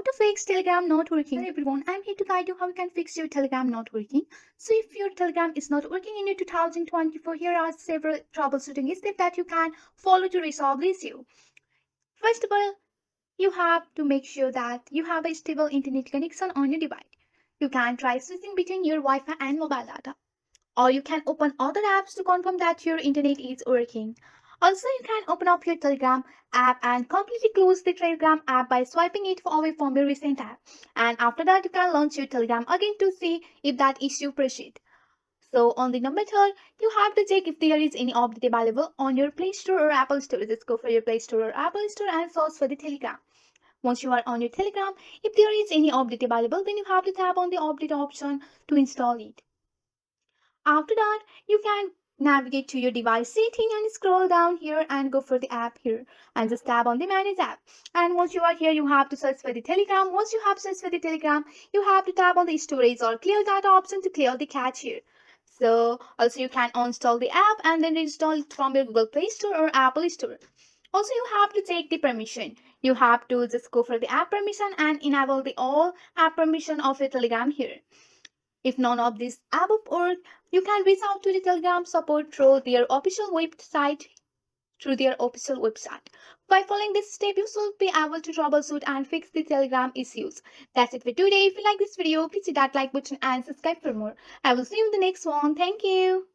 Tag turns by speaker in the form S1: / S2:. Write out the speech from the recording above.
S1: to fix Telegram not working. Hello everyone, I'm here to guide you how you can fix your Telegram not working. So if your Telegram is not working in your 2024, here are several troubleshooting steps that you can follow to resolve the issue. First of all, you have to make sure that you have a stable internet connection on your device. You can try switching between your Wi-Fi and mobile data, or you can open other apps to confirm that your internet is working. Also, you can open up your Telegram app and completely close the Telegram app by swiping it away from your recent app. And after that, you can launch your Telegram again to see if that issue persists. So on the number third, you have to check if there is any update available on your Play Store or Apple Store. Just go for your Play Store or Apple Store and search for the Telegram. Once you are on your Telegram, if there is any update available, then you have to tap on the update option to install it. After that, you can navigate to your device setting and scroll down here and go for the app here and just tap on the manage app. And once you are here, you have to search for the Telegram. Once you have searched for the Telegram, you have to tap on the storage or clear data option to clear the cache here. So also you can uninstall the app and then install it from your Google Play Store or Apple Store. Also, you have to take the permission. You have to just go for the app permission and enable the all app permission of your Telegram here. If none of these above work, you can reach out to the Telegram support through their official website. By following this step, you should be able to troubleshoot and fix the Telegram issues. That's it for today. If you like this video, please hit that like button and subscribe for more. I will see you in the next one. Thank you.